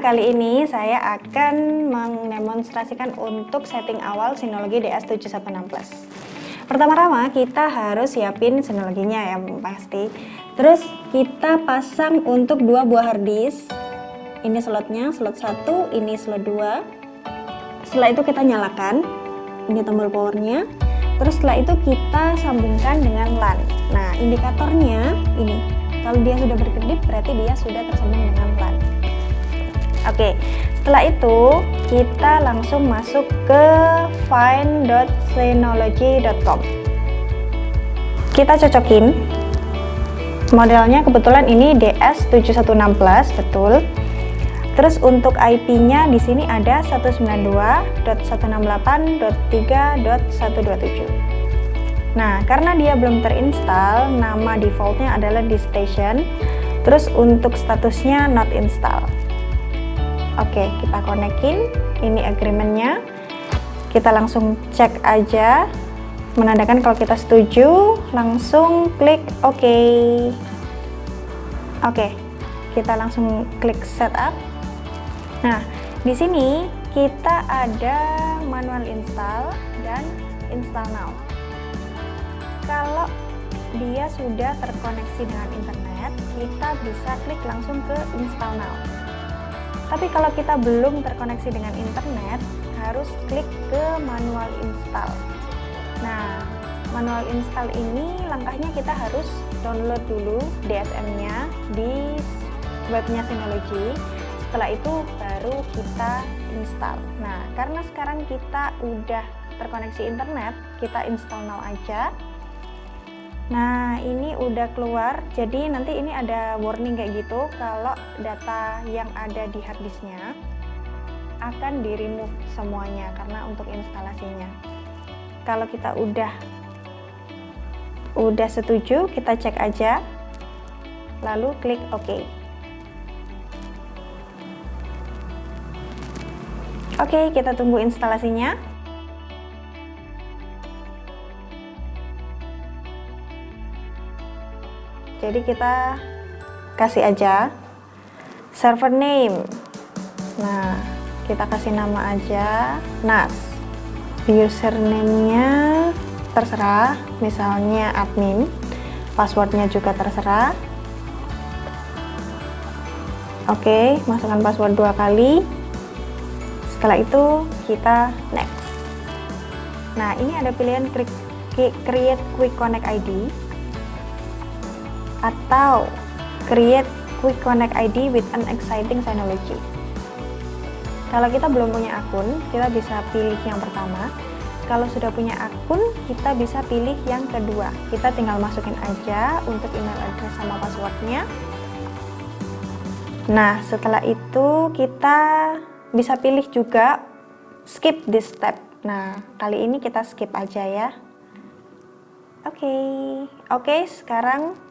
kali ini saya akan mendemonstrasikan untuk setting awal Synology DS716 Plus. Pertama-tama kita harus siapin Synology-nya ya pasti. Terus kita pasang untuk dua buah harddisk. Ini slotnya, slot 1, ini slot 2. Setelah itu kita nyalakan. Ini tombol powernya. Terus setelah itu kita sambungkan dengan LAN. Nah, indikatornya ini. Kalau dia sudah berkedip berarti dia sudah tersambung dengan LAN. Oke, setelah itu kita langsung masuk ke find.synology.com. Kita cocokin. Modelnya kebetulan ini DS716 Plus, betul. Terus untuk IP-nya di sini ada 192.168.3.127. Nah, karena dia belum terinstall, nama defaultnya adalah DiskStation. Terus untuk statusnya not install. Oke, kita konekin. Ini agreement-nya. Kita langsung cek aja, menandakan kalau kita setuju, langsung klik OK. Oke, kita langsung klik setup. Nah, di sini kita ada manual install dan install now. Kalau dia sudah terkoneksi dengan internet, kita bisa klik langsung ke install now. Tapi kalau kita belum terkoneksi dengan internet, harus klik ke manual install. Nah, manual install ini langkahnya kita harus download dulu DSM-nya di webnya Synology. Setelah itu baru kita install. Nah, karena sekarang kita udah terkoneksi internet, kita install now aja. Nah, ini udah keluar, jadi nanti ini ada warning kayak gitu kalau data yang ada di harddisknya akan di-remove semuanya karena untuk instalasinya. Kalau kita udah setuju, kita cek aja, lalu klik OK. Oke, kita tunggu instalasinya. Jadi kita kasih aja server name. Nah, kita kasih nama aja NAS. Username-nya terserah, misalnya admin. Passwordnya juga terserah. Oke, masukkan password 2 kali. Setelah itu kita next. Nah, ini ada pilihan create quick connect ID atau create quick connect ID with an exciting Synology. Kalau kita belum punya akun, kita bisa pilih yang pertama. Kalau sudah punya akun, kita bisa pilih yang kedua. Kita tinggal masukin aja untuk email address sama passwordnya. Nah, setelah itu kita bisa pilih juga skip this step. Nah, kali ini kita skip aja ya. Oke, sekarang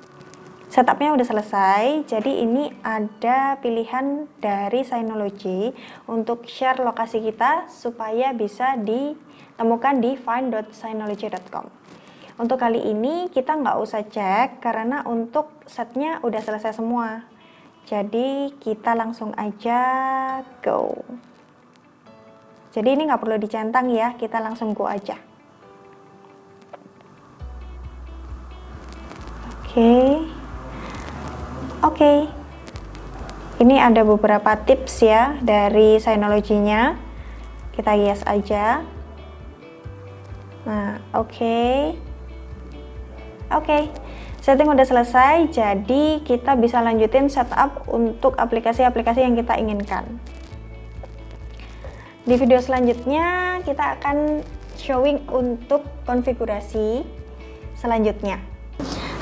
setupnya udah selesai. Jadi ini ada pilihan dari Synology untuk share lokasi kita supaya bisa ditemukan di find.synology.com. Untuk kali ini kita nggak usah cek karena untuk setnya udah selesai semua. Jadi kita langsung aja go. Jadi ini nggak perlu dicentang ya, kita langsung go aja. Oke, ini ada beberapa tips ya dari Synology-nya. Kita yes aja. Nah, oke. Setting udah selesai, jadi kita bisa lanjutin setup untuk aplikasi-aplikasi yang kita inginkan. Di video selanjutnya kita akan showing untuk konfigurasi selanjutnya.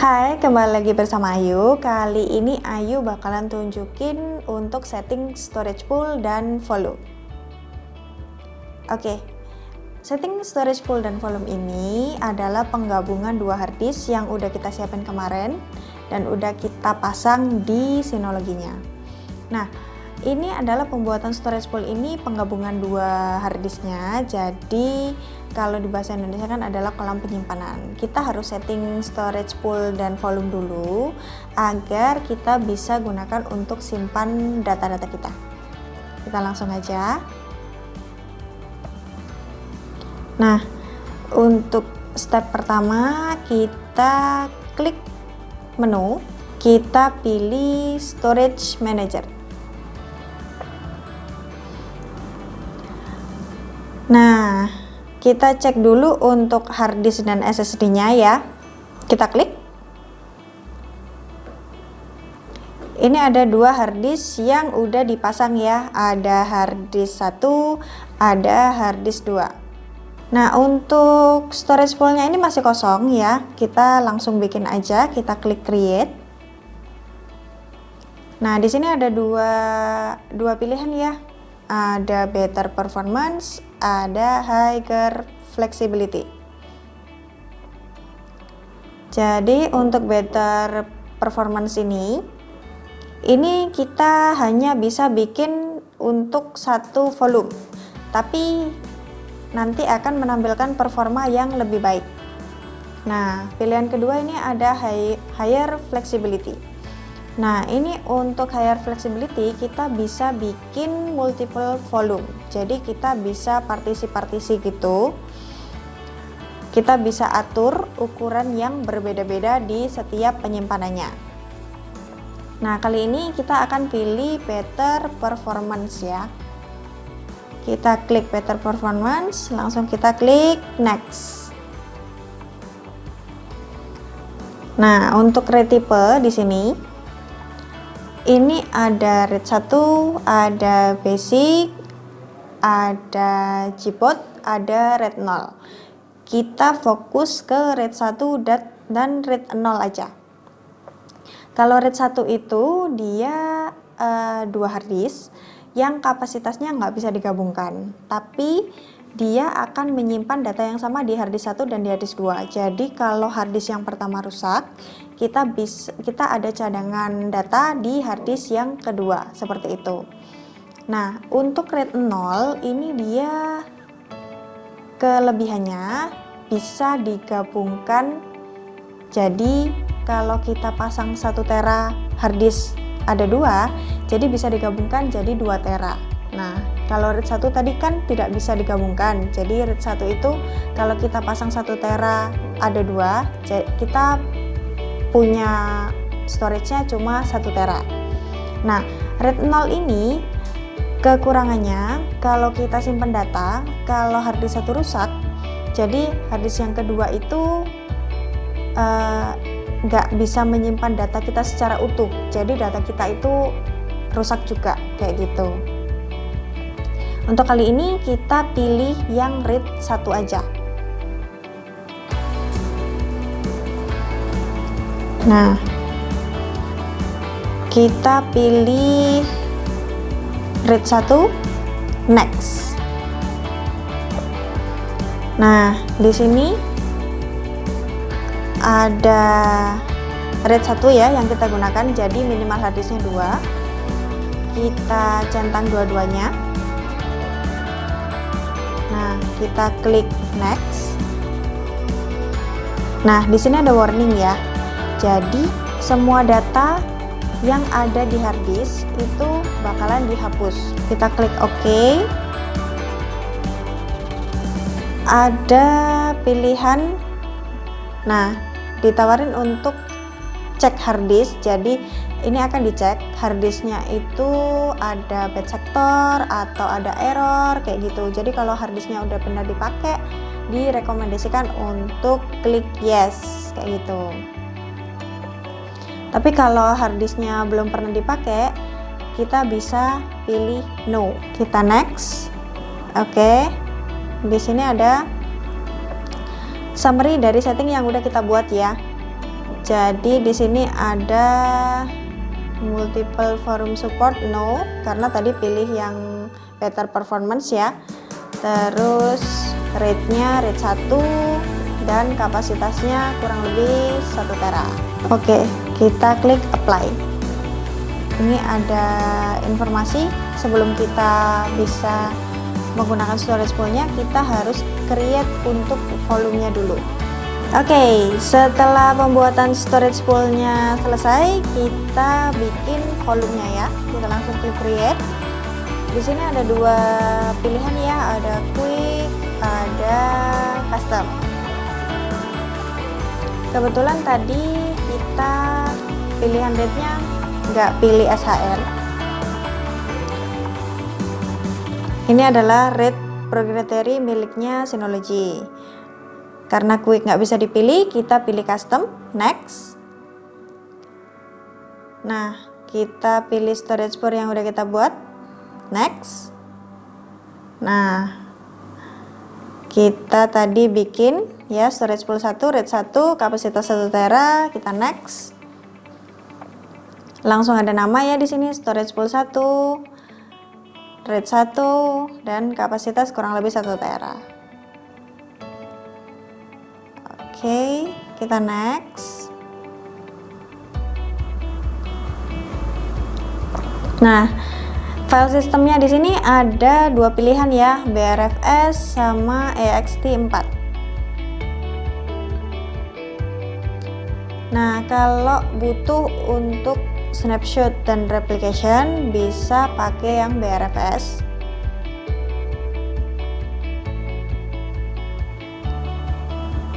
Hai, kembali lagi bersama Ayu. Kali ini Ayu bakalan tunjukin untuk setting storage pool dan volume. Oke, setting storage pool dan volume ini adalah penggabungan dua harddisk yang udah kita siapin kemarin dan udah kita pasang di Synology-nya. Nah, ini adalah pembuatan storage pool ini penggabungan dua harddisknya. Jadi kalau di bahasa Indonesia kan adalah kolam penyimpanan. Kita harus setting storage pool dan volume dulu agar kita bisa gunakan untuk simpan data-data kita. kita langsung aja. Nah, untuk step pertama kita klik menu, kita pilih storage manager. Nah, kita cek dulu untuk hard disk dan SSD-nya ya. Kita klik. Ini ada dua hard disk yang udah dipasang ya. Ada hard disk 1, ada hard disk 2. Nah, untuk storage poolnya ini masih kosong ya. Kita langsung bikin aja. Kita klik create. Nah, di sini ada dua pilihan ya. Ada better performance, ada higher flexibility. Jadi untuk better performance ini kita hanya bisa bikin untuk satu volume, tapi nanti akan menampilkan performa yang lebih baik. Nah, pilihan kedua ini ada higher flexibility. Nah, ini untuk higher flexibility kita bisa bikin multiple volume. Jadi kita bisa partisi-partisi gitu. Kita bisa atur ukuran yang berbeda-beda di setiap penyimpanannya. Nah, kali ini kita akan pilih better performance ya. Kita klik better performance, langsung kita klik next. Nah, untuk RAID tipe di sini ini ada RAID 1, ada basic, ada Gboot, ada RAID 0. Kita fokus ke RAID 1 dan RAID 0 aja. Kalau RAID 1 itu dia 2 harddisk yang kapasitasnya nggak bisa digabungkan, tapi dia akan menyimpan data yang sama di harddisk 1 dan di harddisk 2. Jadi kalau harddisk yang pertama rusak, kita ada cadangan data di harddisk yang kedua, seperti itu. Nah, untuk RAID 0 ini dia kelebihannya bisa digabungkan. Jadi kalau kita pasang 1 tera harddisk ada 2, jadi bisa digabungkan jadi 2 tera. Nah, kalau RAID 1 tadi kan tidak bisa digabungkan. Jadi RAID 1 itu kalau kita pasang 1 tera ada 2, kita punya storage-nya cuma 1 tera. Nah, RAID 0 ini kekurangannya kalau kita simpan data, kalau harddisk 1 rusak, jadi harddisk yang kedua itu nggak bisa menyimpan data kita secara utuh. Jadi data kita itu rusak juga, kayak gitu. Untuk kali ini kita pilih yang RAID 1 aja. Nah, kita pilih RAID 1, next. Nah, di sini ada RAID 1 ya yang kita gunakan, jadi minimal harddisknya 2. Kita centang dua-duanya. Nah, kita klik next. Nah, di sini ada warning ya. Jadi, semua data yang ada di harddisk itu bakalan dihapus. Kita klik OK. Ada pilihan. Nah, ditawarin untuk cek harddisk. Jadi, ini akan dicek harddisknya itu ada bad sector atau ada error kayak gitu. Jadi kalau harddisknya udah benar dipakai, direkomendasikan untuk klik yes kayak gitu. Tapi kalau harddisknya belum pernah dipakai, kita bisa pilih no. Kita next. Oke. Di sini ada summary dari setting yang udah kita buat ya. Jadi di sini ada multiple forum support no, karena tadi pilih yang better performance ya. Terus RAID-nya RAID 1 dan kapasitasnya kurang lebih 1 tera. Oke, kita klik apply. Ini ada informasi sebelum kita bisa menggunakan storage pool-nya, kita harus create untuk volumenya dulu. Oke, setelah pembuatan storage pool-nya selesai, kita bikin volumenya ya. Kita langsung klik create. Di sini ada dua pilihan ya, ada quick, ada custom. Kebetulan tadi kita pilihan rate-nya nggak pilih SHR. Ini adalah rate proprietary miliknya Synology. Karena quick nggak bisa dipilih, kita pilih custom, next. Nah, kita pilih storage pool yang udah kita buat, next. Nah, kita tadi bikin ya storage pool 1, rate 1, kapasitas 1 tera, kita next. Langsung ada nama ya di sini, storage pool 1, rate 1, dan kapasitas kurang lebih 1 tera. Oke, kita next. Nah, file sistemnya di sini ada dua pilihan ya, BRFS sama ext4. Nah, kalau butuh untuk snapshot dan replication bisa pakai yang BRFS.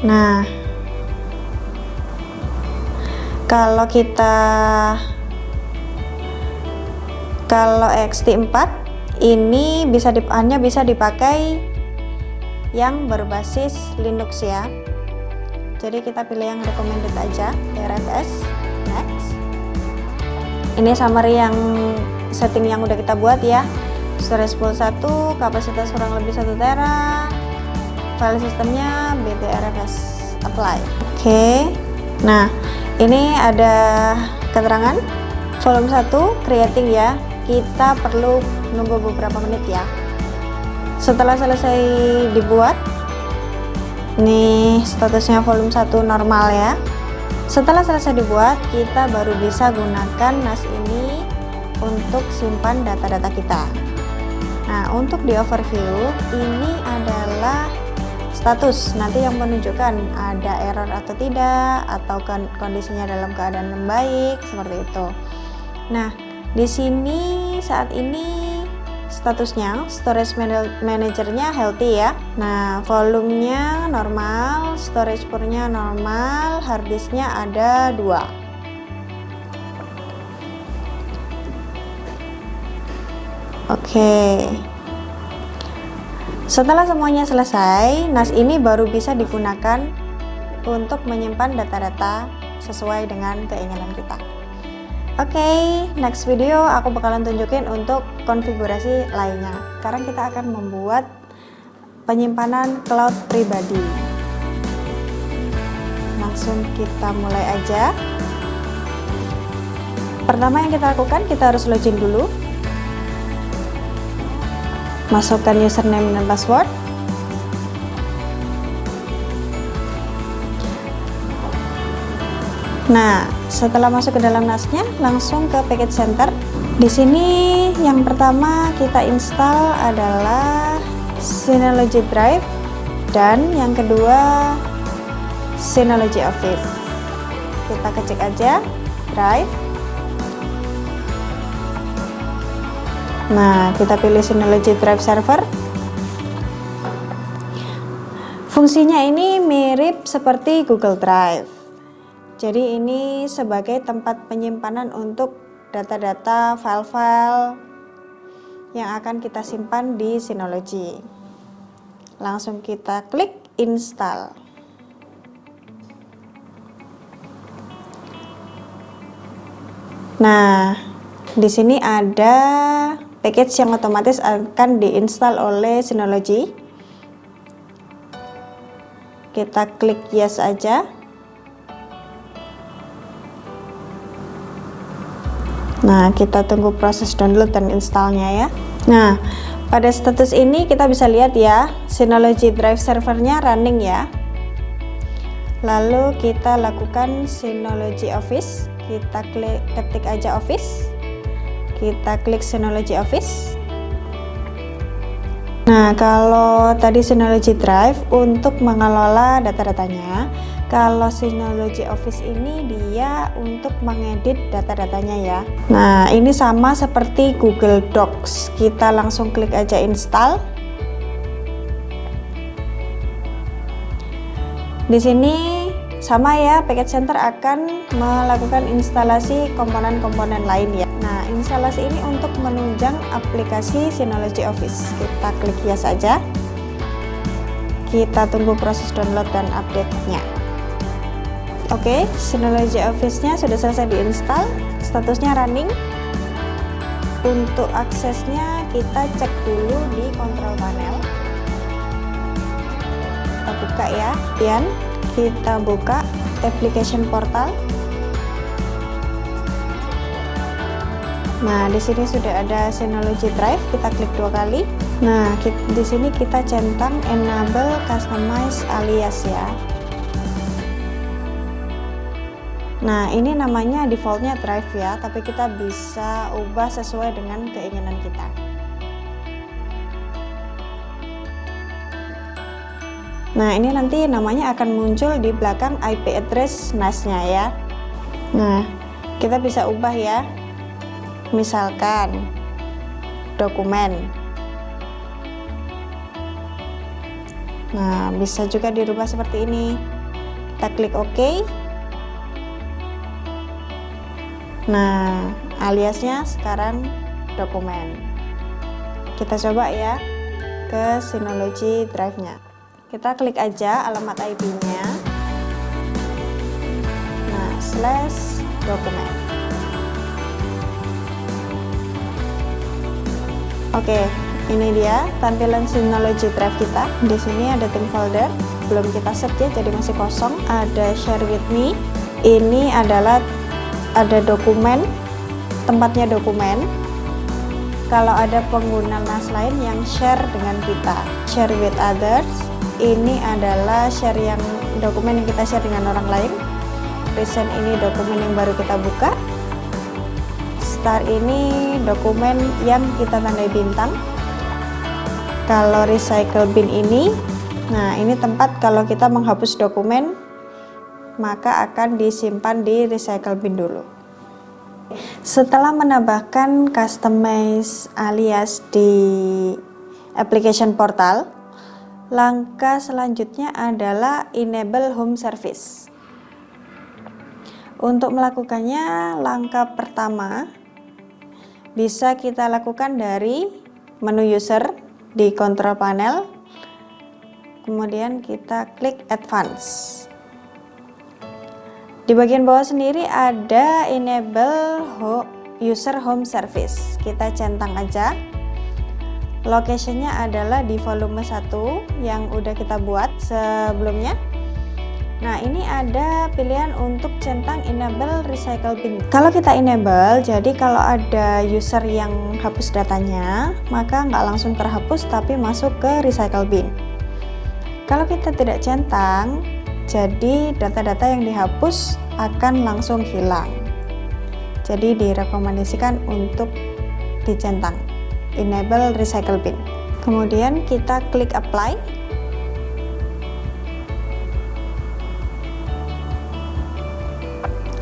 Nah, kalau ext4 ini hanya bisa dipakai yang berbasis Linux ya. Jadi kita pilih yang recommended aja, BRFS, next. Ini summary yang setting yang udah kita buat ya. Storage pool 1, kapasitas kurang lebih 1 tera. File sistemnya BTRFS apply. Oke. Nah, ini ada keterangan volume 1 creating ya. Kita perlu nunggu beberapa menit ya. Setelah selesai dibuat, nih statusnya volume 1 normal ya. Setelah selesai dibuat, kita baru bisa gunakan NAS ini untuk simpan data-data kita. Nah, untuk di overview, ini adalah status nanti yang menunjukkan ada error atau tidak, atau kondisinya dalam keadaan membaik, seperti itu. Nah, di sini saat ini statusnya storage managernya healthy ya. Nah, volumenya normal, storage poolnya normal, hard disknya ada 2. Oke. Setelah semuanya selesai, NAS ini baru bisa digunakan untuk menyimpan data-data sesuai dengan keinginan kita. Oke, next video aku bakalan tunjukin untuk konfigurasi lainnya. Sekarang kita akan membuat penyimpanan cloud pribadi. Langsung kita mulai aja. Pertama yang kita lakukan, kita harus login dulu. Masukkan username dan password. Nah, setelah masuk ke dalam NAS-nya, langsung ke package center. Di sini yang pertama kita install adalah Synology Drive dan yang kedua Synology Office. Kita kecek aja Drive. Nah, kita pilih Synology Drive Server. Fungsinya ini mirip seperti Google Drive. Jadi ini sebagai tempat penyimpanan untuk data-data, file-file yang akan kita simpan di Synology. Langsung kita klik install. Nah, di sini ada package yang otomatis akan diinstal oleh Synology. Kita klik yes aja. Nah, kita tunggu proses download dan installnya ya. Nah, pada status ini kita bisa lihat ya, Synology Drive servernya running ya. Lalu kita lakukan Synology Office. Kita ketik aja Office. Kita klik Synology Office. Nah, kalau tadi Synology Drive untuk mengelola data-datanya, kalau Synology Office ini dia untuk mengedit data-datanya ya. Nah, ini sama seperti Google Docs. Kita langsung klik aja install. Di sini sama ya, Package Center akan melakukan instalasi komponen-komponen lain ya. Nah, instalasi ini untuk menunjang aplikasi Synology Office. Kita klik yes saja. Kita tunggu proses download dan update-nya. Oke, Synology Office-nya sudah selesai diinstal, statusnya running. Untuk aksesnya kita cek dulu di control panel. Kita buka ya, kemudian kita buka application portal. Nah, di sini sudah ada Synology Drive, kita klik 2 kali. Nah, di sini kita centang enable customize alias ya. Nah, ini namanya defaultnya Drive ya, tapi kita bisa ubah sesuai dengan keinginan kita. Nah, ini nanti namanya akan muncul di belakang IP address NAS-nya ya. Nah, kita bisa ubah ya. Misalkan dokumen. Nah, bisa juga dirubah seperti ini. Kita klik OK. Nah, aliasnya sekarang dokumen. Kita coba ya ke Synology Drive-nya. Kita klik aja alamat IP-nya. Nah, /dokumen. Oke, ini dia tampilan Synology Drive kita. Di sini ada tim folder, belum kita set ya, jadi masih kosong. Ada share with me. Ini adalah ada dokumen, tempatnya dokumen. Kalau ada pengguna NAS lain yang share dengan kita, share with others. Ini adalah share yang dokumen yang kita share dengan orang lain. Recent ini dokumen yang baru kita buka. Start ini dokumen yang kita tandai bintang. Kalau recycle bin ini, nah ini tempat kalau kita menghapus dokumen maka akan disimpan di recycle bin dulu. Setelah menambahkan customize alias di application portal, langkah selanjutnya adalah enable home service. Untuk melakukannya, langkah pertama bisa kita lakukan dari menu user di control panel, kemudian kita klik advance. Di bagian bawah sendiri ada enable user home service. Kita centang aja. Location-nya adalah di volume 1 yang udah kita buat sebelumnya. Nah, ini ada pilihan untuk centang enable recycle bin. Kalau kita enable, jadi kalau ada user yang hapus datanya, maka nggak langsung terhapus tapi masuk ke recycle bin. Kalau kita tidak centang, jadi data-data yang dihapus akan langsung hilang. Jadi direkomendasikan untuk dicentang. Enable recycle bin. Kemudian kita klik apply.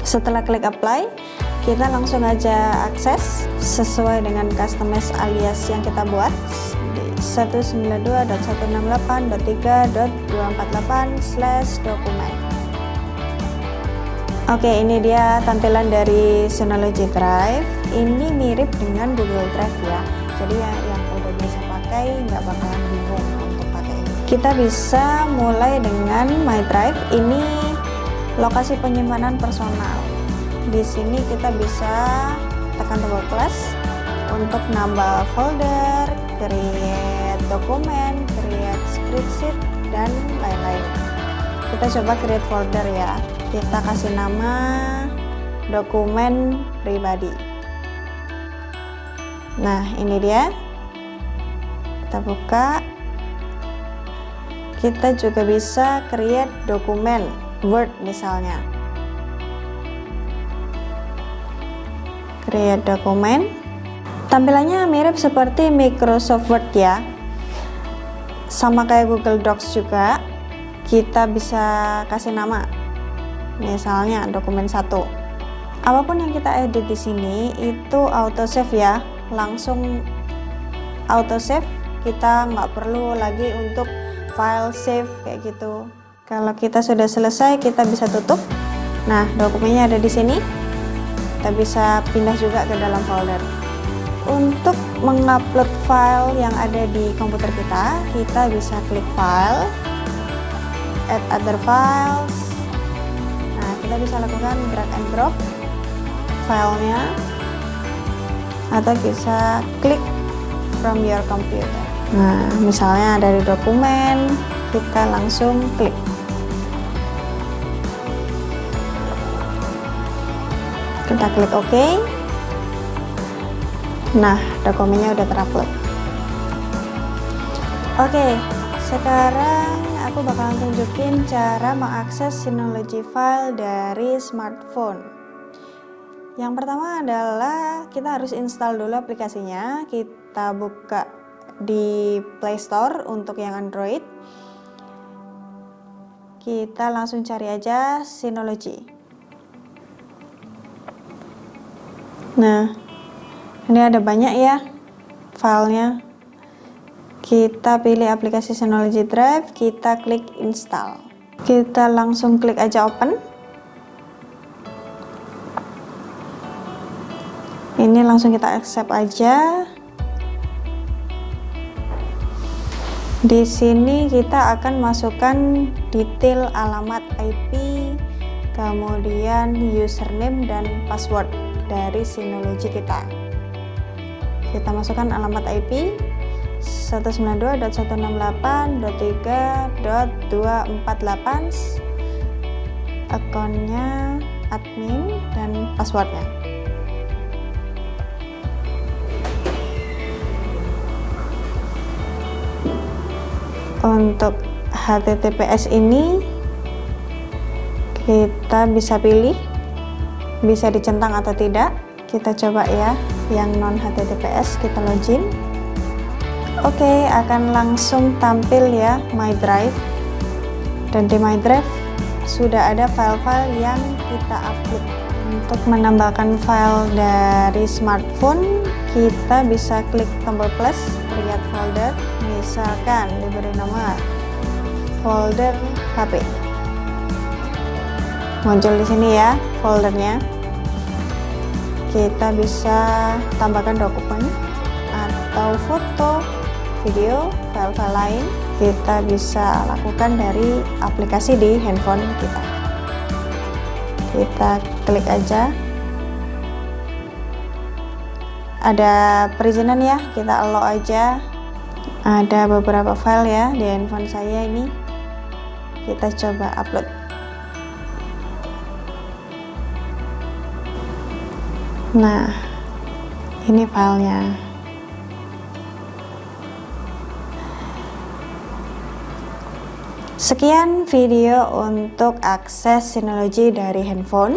Setelah klik apply, kita langsung aja akses sesuai dengan customize alias yang kita buat. 192.168.3.248/dokumen. Oke, ini dia tampilan dari Synology Drive. Ini mirip dengan Google Drive ya. Jadi ya, yang udah bisa pakai nggak bakalan bingung untuk pakai ini. Kita bisa mulai dengan My Drive. Ini lokasi penyimpanan personal. Di sini kita bisa tekan tombol plus untuk nambah folder, create dokumen, create spreadsheet, dan lain-lain. Kita coba create folder ya. Kita kasih nama dokumen pribadi. Nah, ini dia. Kita buka. Kita juga bisa create dokumen Word misalnya. Create dokumen. Tampilannya mirip seperti Microsoft Word ya. Sama kayak Google Docs juga, kita bisa kasih nama. Misalnya dokumen 1. Apapun yang kita edit di sini itu auto save ya, langsung auto save. Kita nggak perlu lagi untuk file save kayak gitu. Kalau kita sudah selesai, kita bisa tutup. Nah, dokumennya ada di sini. Kita bisa pindah juga ke dalam folder. Untuk mengupload file yang ada di komputer kita bisa klik file, add other files. Nah, kita bisa lakukan drag and drop filenya, atau bisa klik from your computer. Nah, misalnya dari dokumen, kita langsung klik. Kita klik OK. Nah, dokumennya udah terupload. Oke, sekarang aku bakalan tunjukin cara mengakses Synology file dari smartphone. Yang pertama adalah kita harus install dulu aplikasinya. Kita buka di Play Store untuk yang Android. Kita langsung cari aja Synology. Nah, ini ada banyak ya filenya. Kita pilih aplikasi Synology Drive, kita klik install. Kita langsung klik aja open. Ini langsung kita accept aja. Di sini kita akan masukkan detail alamat IP, kemudian username dan password dari Synology kita. Kita masukkan alamat IP 192.168.3.248, akunnya admin, dan passwordnya. Untuk HTTPS ini kita bisa pilih, bisa dicentang atau tidak. Kita coba ya yang non HTTPS, kita login. Oke, akan langsung tampil ya My Drive. Dan di My Drive sudah ada file-file yang kita upload. Untuk menambahkan file dari smartphone, kita bisa klik tombol plus, create folder. Misalkan diberi nama folder HP. Muncul di sini ya foldernya. Kita bisa tambahkan dokumen atau foto, video, file-file lain. Kita bisa lakukan dari aplikasi di handphone kita. Kita klik aja. Ada perizinan ya, kita allow aja. Ada beberapa file ya di handphone saya ini. Kita coba upload. Nah, ini filenya. Sekian video untuk akses Synology dari handphone.